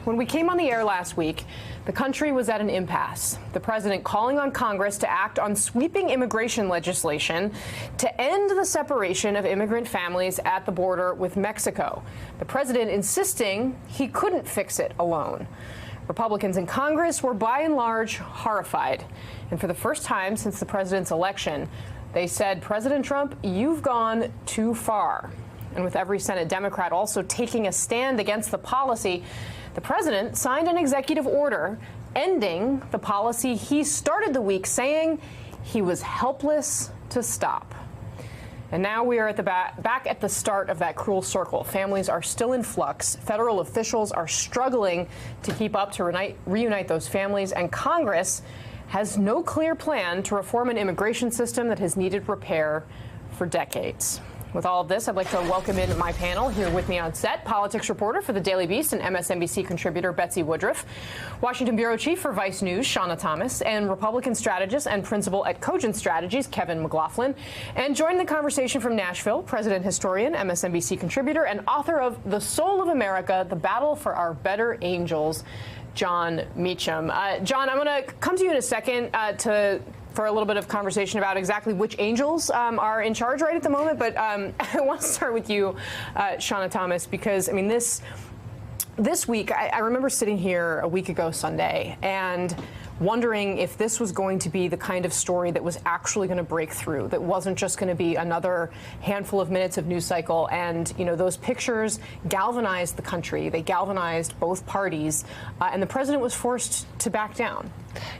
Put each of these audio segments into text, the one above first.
When we came on the air last week, the country was at an impasse. The president calling on Congress to act on sweeping immigration legislation to end the separation of immigrant families at the border with Mexico. The president insisting he couldn't fix it alone. Republicans in Congress were by and large horrified. And for the first time since the president's election, they said, President Trump, you've gone too far. And with every Senate Democrat also taking a stand against the policy, the president signed an executive order ending the policy he started the week saying he was helpless to stop. And now we are at the back at the start of that cruel circle. Families are still in flux. Federal officials are struggling to keep up to reunite those families. And Congress has no clear plan to reform an immigration system that has needed repair for decades. With all of this, I'd like to welcome in my panel. Here with me on set, politics reporter for the Daily Beast and MSNBC contributor Betsy Woodruff, Washington bureau chief for Vice News Shawna Thomas, and Republican strategist and principal at Cogent Strategies Kevin McLaughlin. And joining the conversation from Nashville, president historian, MSNBC contributor, and author of The Soul of America, The Battle for Our Better Angels, Jon Meacham. Jon, I'm going to come to you in a second for a little bit of conversation about exactly which angels are in charge right at the moment. But I want to start with you, Shawna Thomas, because, I mean, this week, I remember sitting here a week ago Sunday and wondering if this was going to be the kind of story that was actually going to break through, that wasn't just going to be another handful of minutes of news cycle. And, you know, those pictures galvanized the country. They galvanized both parties. And the president was forced to back down.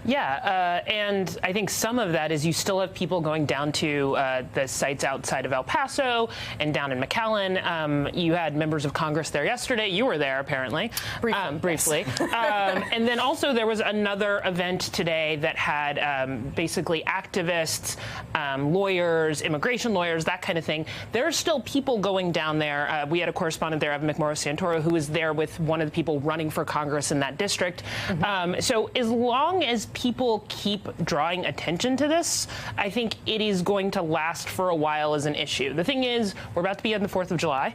Yeah, and I think some of that is you still have people going down to the sites outside of El Paso and down in McAllen. You had members of Congress there yesterday. You were there, apparently. Briefly. Yes. And then also there was another event today that had basically activists, lawyers, immigration lawyers, that kind of thing. There are still people going down there. We had a correspondent there, Evan McMorris-Santoro, who was there with one of the people running for Congress in that district. Mm-hmm. So as long as people keep drawing attention to this, I think it is going to last for a while as an issue. The thing is, we're about to be on the 4th of July.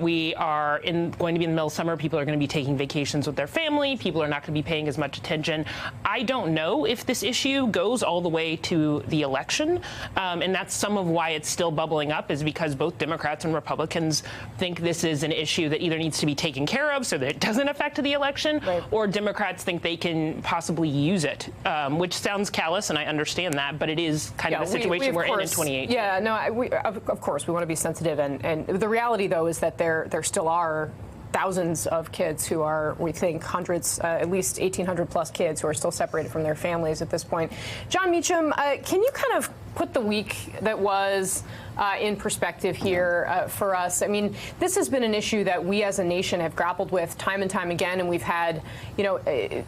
We are going to be in the middle of summer. People are going to be taking vacations with their family. People are not going to be paying as much attention. I don't know if this issue goes all the way to the election. And that's some of why it's still bubbling up, is because both Democrats and Republicans think this is an issue that either needs to be taken care of so that it doesn't affect the election, right, or Democrats think they can possibly use it, which sounds callous, and I understand that, but it is kind of the situation we're in 2018. Yeah, no, of course, we want to be sensitive, and the reality, though, is that there still are thousands of kids who are, we think, hundreds, at least 1,800 plus kids who are still separated from their families at this point. Jon Meacham, can you kind of put the week that was in perspective here for us? I mean, this has been an issue that we as a nation have grappled with time and time again, and we've had, you know,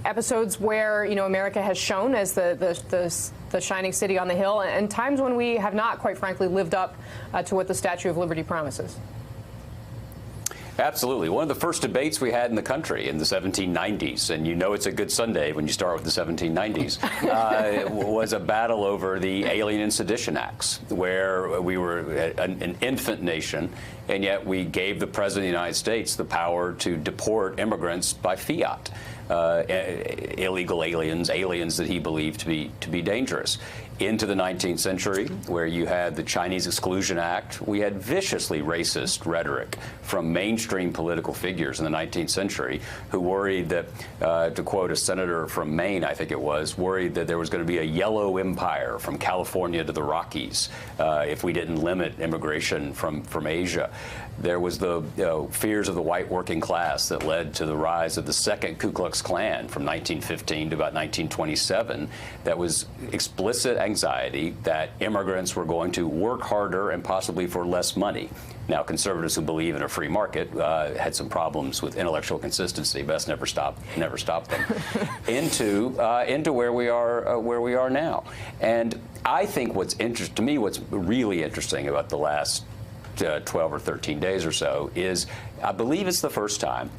episodes where, you know, America has shown as the shining city on the hill, and times when we have not, quite frankly, lived up to what the Statue of Liberty promises. Absolutely. One of the first debates we had in the country in the 1790s, and you know it's a good Sunday when you start with the 1790s, was a battle over the Alien and Sedition Acts, where we were an infant nation, and yet we gave the President of the United States the power to deport immigrants by fiat. Illegal aliens that he believed to be dangerous. Into the 19th century, where you had the Chinese Exclusion Act, we had viciously racist rhetoric from mainstream political figures in the 19th century who worried that, to quote a senator from Maine, I think it was, worried that there was going to be a yellow empire from California to the Rockies if we didn't limit immigration from Asia. There was the fears of the white working class that led to the rise of the second Ku Klux Klan from 1915 to about 1927. That was explicit anxiety that immigrants were going to work harder and possibly for less money. Now, conservatives who believe in a free market had some problems with intellectual consistency. Best never stop them. into where we are now. And I think what's really interesting about the last 12 or 13 days or so is, I believe it's the first time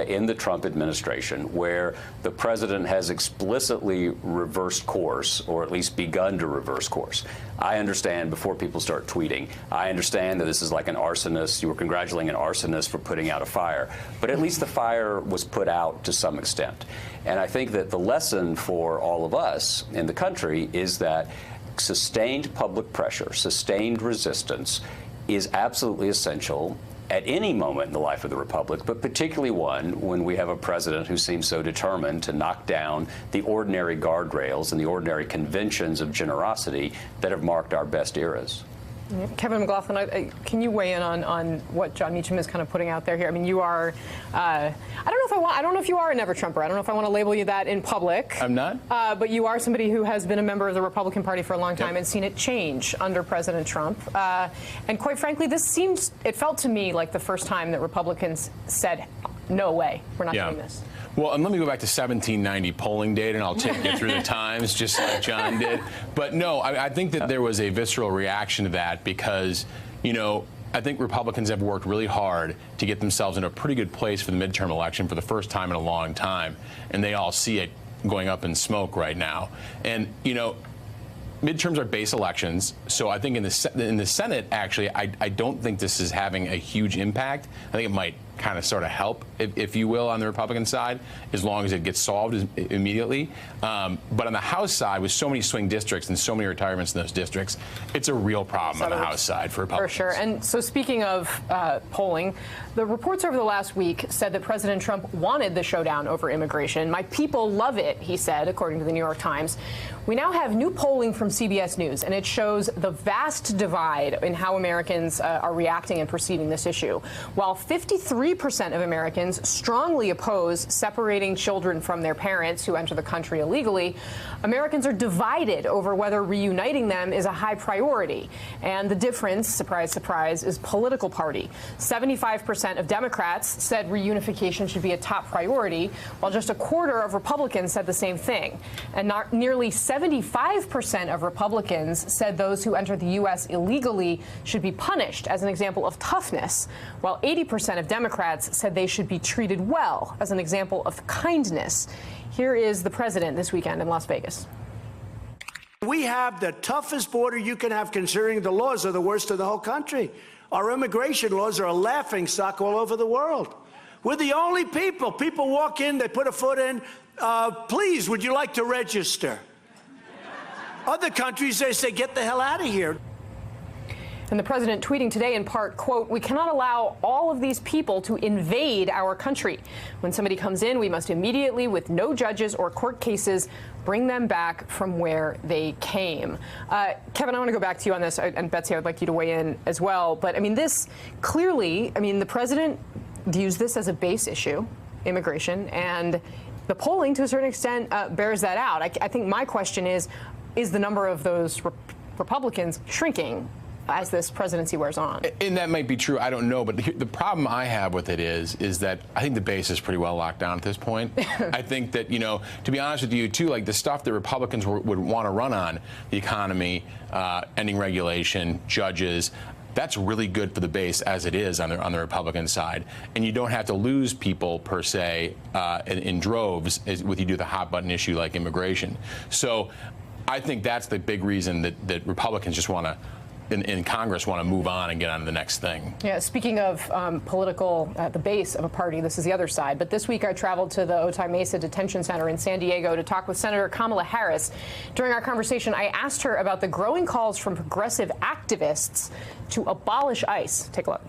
in the Trump administration where the president has explicitly reversed course, or at least begun to reverse course. I understand, before people start tweeting, I understand that this is like an arsonist. You were congratulating an arsonist for putting out a fire. But at least the fire was put out to some extent. And I think that the lesson for all of us in the country is that sustained public pressure, sustained resistance is absolutely essential at any moment in the life of the republic, but particularly one when we have a president who seems so determined to knock down the ordinary guardrails and the ordinary conventions of generosity that have marked our best eras. Kevin McLaughlin, can you weigh in on what Jon Meacham is kind of putting out there here? I mean, you are, I don't know if you are a never Trumper. I don't know if I want to label you that in public. I'm not. But you are somebody who has been a member of the Republican Party for a long time and seen it change under President Trump. And quite frankly, it felt to me like the first time that Republicans said, no way, we're not doing this. Well, and let me go back to 1790 polling data, and I'll take you through the times, just like John did. But no, I think that there was a visceral reaction to that because, you know, I think Republicans have worked really hard to get themselves in a pretty good place for the midterm election for the first time in a long time, and they all see it going up in smoke right now. And, you know, midterms are base elections, so I think in the Senate, actually, I don't think this is having a huge impact. I think it might kind of sort of help, if you will, on the Republican side, as long as it gets solved immediately. But on the House side, with so many swing districts and so many retirements in those districts, it's a real problem on the House side for Republicans. For sure. And so speaking of polling, the reports over the last week said that President Trump wanted the showdown over immigration. My people love it, he said, according to the New York Times. We now have new polling from CBS News, and it shows the vast divide in how Americans are reacting and perceiving this issue. While 53% of Americans strongly oppose separating children from their parents who enter the country illegally, Americans are divided over whether reuniting them is a high priority. And the difference, surprise, surprise, is political party. 75% of Democrats said reunification should be a top priority, while just a quarter of Republicans said the same thing. And nearly 75% of Republicans said those who enter the U.S. illegally should be punished as an example of toughness, while 80% of Democrats said they should be treated well as an example of kindness. Here is the president this weekend in Las Vegas. We have the toughest border you can have, considering the laws are the worst of the whole country. Our immigration laws are a laughingstock all over the world. We're the only people. People walk in, they put a foot in. Please, would you like to register? Other countries, they say, get the hell out of here. And the president tweeting today in part, quote, "We cannot allow all of these people to invade our country. When somebody comes in, we must immediately, with no judges or court cases, bring them back from where they came." Kevin, I want to go back to you on this, and Betsy, I would like you to weigh in as well. But I mean, this clearly, I mean, the president views this as a base issue, immigration, and the polling, to a certain extent, bears that out. I think my question is the number of those Republicans shrinking as this presidency wears on? And that might be true. I don't know. But the problem I have with it is that I think the base is pretty well locked down at this point. I think that, you know, to be honest with you, too, like the stuff that Republicans would want to run on, the economy, ending regulation, judges, that's really good for the base as it is on the Republican side. And you don't have to lose people, per se, in droves with you do the hot button issue like immigration. So I think that's the big reason that Republicans just want to, in Congress, want to move on and get on to the next thing. Yeah, speaking of political, the base of a party, this is the other side. But this week I traveled to the Otay Mesa Detention Center in San Diego to talk with Senator Kamala Harris. During our conversation, I asked her about the growing calls from progressive activists to abolish ICE. Take a look.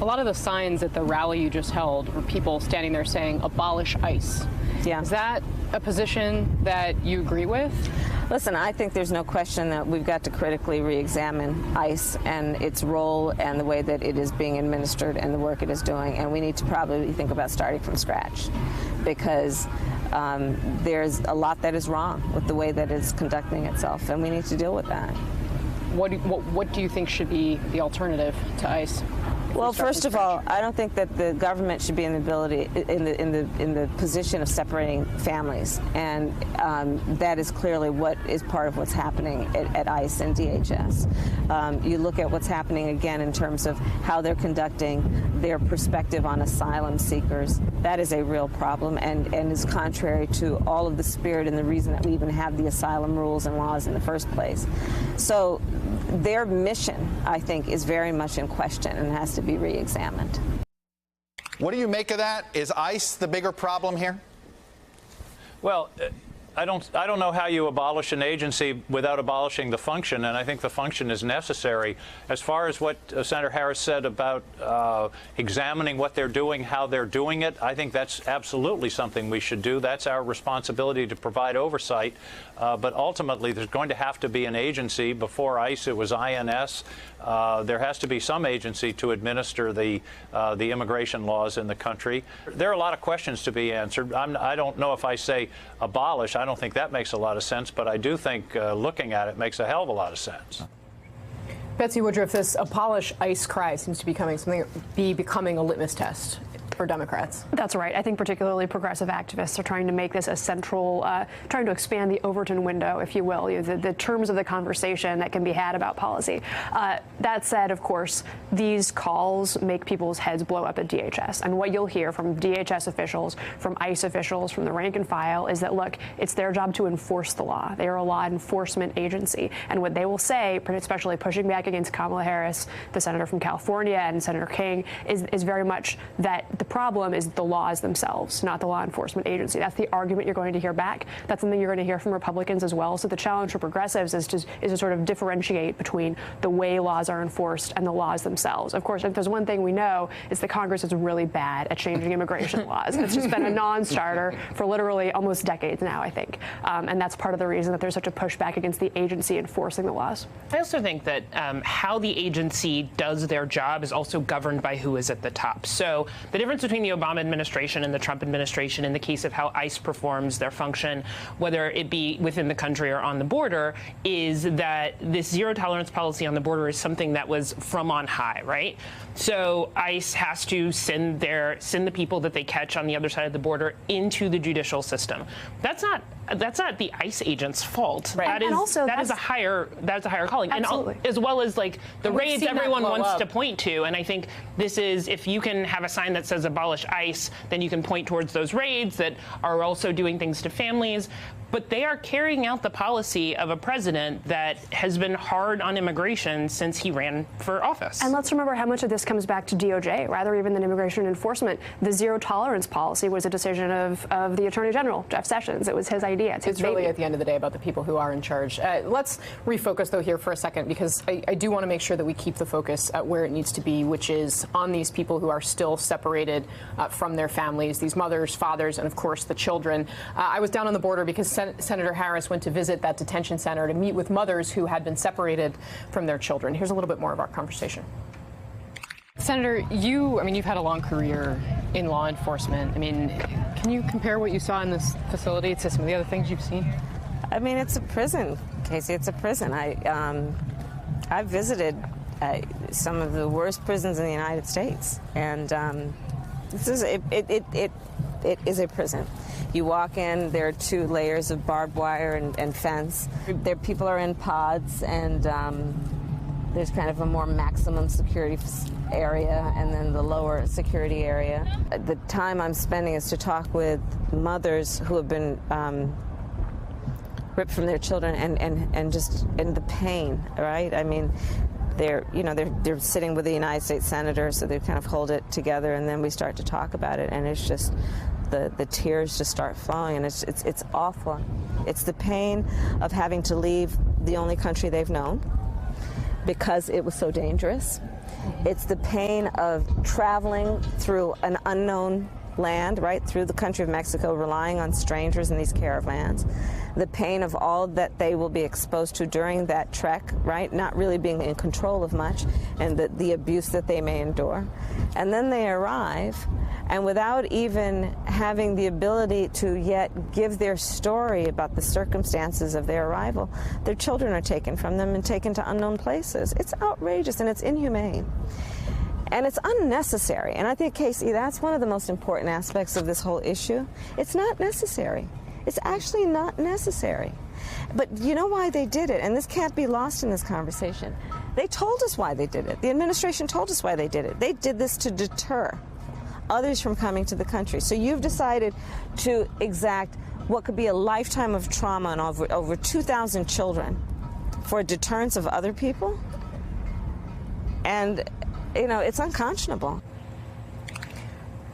A lot of the signs at the rally you just held were people standing there saying, abolish ICE. Yeah. Is that a position that you agree with? Listen, I think there's no question that we've got to critically re-examine ICE and its role and the way that it is being administered and the work it is doing. And we need to probably think about starting from scratch because there's a lot that is wrong with the way that it's conducting itself, and we need to deal with that. What do you think should be the alternative to ICE? Well, first of all, I don't think that the government should be in the position of separating families, and that is clearly what is part of what's happening at ICE and DHS. You look at what's happening again in terms of how they're conducting their perspective on asylum seekers. That is a real problem, and is contrary to all of the spirit and the reason that we even have the asylum rules and laws in the first place. So their mission, I think, is very much in question and has to be re-examined. What do you make of that? Is ICE the bigger problem here? Well, I don't know how you abolish an agency without abolishing the function, and I think the function is necessary. As far as what Senator Harris said about examining what they're doing, how they're doing it, I think that's absolutely something we should do. That's our responsibility to provide oversight. But ultimately, there's going to have to be an agency. Before ICE, it was INS. There has to be some agency to administer the immigration laws in the country. There are a lot of questions to be answered. I don't know if I say abolish. I don't think that makes a lot of sense, but I do think looking at it makes a hell of a lot of sense. Betsy Woodruff, this abolish ICE cry seems to be becoming a litmus test for Democrats. That's right. I think particularly progressive activists are trying to make this a central, trying to expand the Overton window, if you will, the terms of the conversation that can be had about policy. That said, of course, these calls make people's heads blow up at DHS. And what you'll hear from DHS officials, from ICE officials, from the rank and file is that, look, it's their job to enforce the law. They are a law enforcement agency. And what they will say, especially pushing back against Kamala Harris, the senator from California, and Senator King, is very much that the problem is the laws themselves, not the law enforcement agency. That's the argument you're going to hear back. That's something you're going to hear from Republicans as well. So the challenge for progressives is to sort of differentiate between the way laws are enforced and the laws themselves. Of course, if there's one thing we know, is that Congress is really bad at changing immigration laws. It's just been a non-starter for literally almost decades now, I think. And that's part of the reason that there's such a pushback against the agency enforcing the laws. I also think that how the agency does their job is also governed by who is at the top. So the difference between the Obama administration and the Trump administration in the case of how ICE performs their function, whether it be within the country or on the border, is that this zero tolerance policy on the border is something that was from on high, right? So ICE has to send the people that they catch on the other side of the border into the judicial system. That's not the ICE agent's fault. Right. That is a higher calling. Absolutely. And as well as like the And we've raids seen that everyone blow wants up. to point to. And I think this is, if you can have a sign that says abolish ICE, then you can point towards those raids that are also doing things to families. But they are carrying out the policy of a president that has been hard on immigration since he ran for office. And let's remember how much of this comes back to DOJ, rather even than immigration enforcement. The zero tolerance policy was a decision of the Attorney General, Jeff Sessions. It was his idea. It's really, at the end of the day, about the people who are in charge. Let's refocus, though, here for a second, because I do want to make sure that we keep the focus at where it needs to be, which is on these people who are still separated from their families, these mothers, fathers, and, of course, the children. I was down on the border because Senator Harris went to visit that detention center to meet with mothers who had been separated from their children. Here's a little bit more of our conversation. Senator, you've had a long career in law enforcement. Can you compare what you saw in this facility to some of the other things you've seen? It's a prison, Casey. It's a prison. I've visited some of the worst prisons in the United States, and it is a prison. You walk in, there are 2 layers of barbed wire and fence. People are in pods, and there's kind of a more maximum security area and then the lower security area. The time I'm spending is to talk with mothers who have been ripped from their children and the pain, right? They're sitting with the United States Senator, so they kind of hold it together, and then we start to talk about it, and it's just the tears just start flowing, and it's awful. It's the pain of having to leave the only country they've known because it was so dangerous. It's the pain of traveling through an unknown land, right, through the country of Mexico, relying on strangers in these caravans. The pain of all that they will be exposed to during that trek, right, not really being in control of much, and the abuse that they may endure. And then they arrive, and without even having the ability to yet give their story about the circumstances of their arrival, their children are taken from them and taken to unknown places. It's outrageous and it's inhumane. And it's unnecessary. And I think, Casey, that's one of the most important aspects of this whole issue. It's not necessary. It's actually not necessary. But you know why they did it, and this can't be lost in this conversation. They told us why they did it. The administration told us why they did it. They did this to deter others from coming to the country. So you've decided to exact what could be a lifetime of trauma on over 2,000 children for a deterrence of other people? And, you know, it's unconscionable.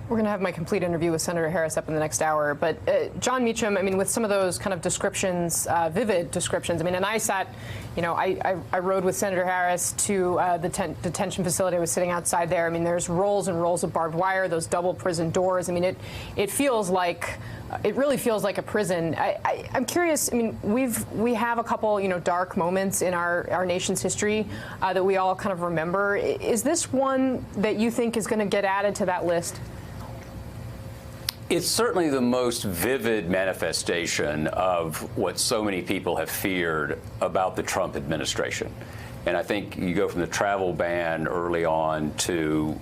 We're going to have my complete interview with Senator Harris up in the next hour. But John Meacham, I mean, with some of those kind of descriptions, vivid descriptions, I mean, and I sat, you know, I rode with Senator Harris to the detention facility. I was sitting outside there. I mean, there's rolls and rolls of barbed wire, those double prison doors. I mean, it feels like, it really feels like a prison. I'm curious, I mean, we have a couple, you know, dark moments in our nation's history that we all kind of remember. Is this one that you think is going to get added to that list? It's certainly the most vivid manifestation of what so many people have feared about the Trump administration. And I think you go from the travel ban early on to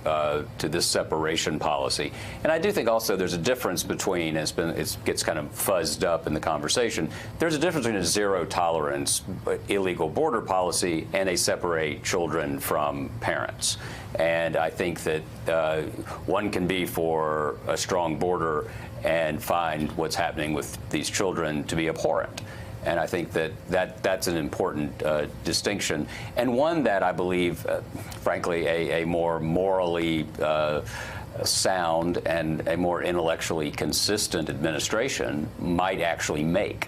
this separation policy. And I do think also there's a difference between, it gets kind of fuzzed up in the conversation, there's a difference between a zero tolerance illegal border policy and a separate children from parents. And I think that one can be for a strong border and find what's happening with these children to be abhorrent. And I think that's an important distinction, and one that I believe, frankly, a more morally sound and a more intellectually consistent administration might actually make.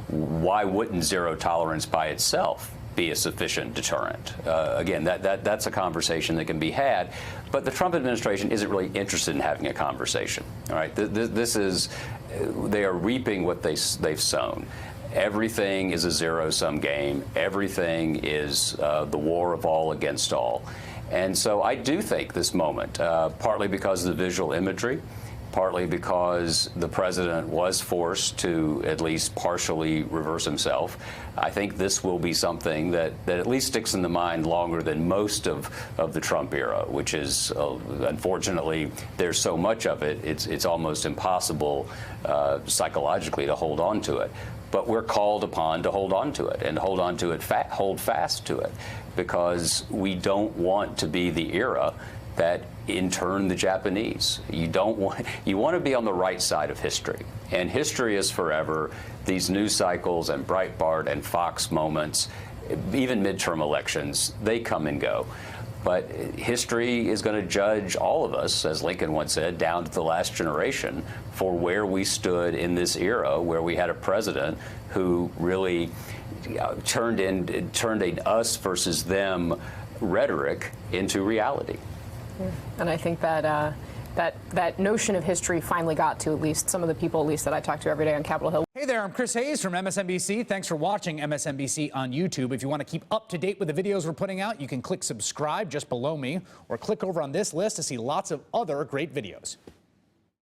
Why wouldn't zero tolerance by itself be a sufficient deterrent? Again, that's a conversation that can be had, but the Trump administration isn't really interested in having a conversation. All right, this is, they are reaping what they've sown. Everything is a zero-sum game. Everything is the war of all against all. And so I do think this moment, partly because of the visual imagery, partly because the president was forced to at least partially reverse himself, I think this will be something that at least sticks in the mind longer than most of the Trump era, which is, unfortunately, there's so much of it, it's almost impossible psychologically to hold on to it. But we're called upon to hold on to it and hold on to it, hold fast to it, because we don't want to be the era that interned the Japanese. You want to be on the right side of history, and history is forever. These news cycles and Breitbart and Fox moments, even midterm elections, they come and go. But history is going to judge all of us, as Lincoln once said, down to the last generation, for where we stood in this era, where we had a president who really turned an us versus them rhetoric into reality. And I think that that notion of history finally got to at least some of the people, at least that I talk to every day on Capitol Hill. Hey there, I'm Chris Hayes from MSNBC. Thanks for watching MSNBC on YouTube. If you want to keep up to date with the videos we're putting out, you can click subscribe just below me, or click over on this list to see lots of other great videos.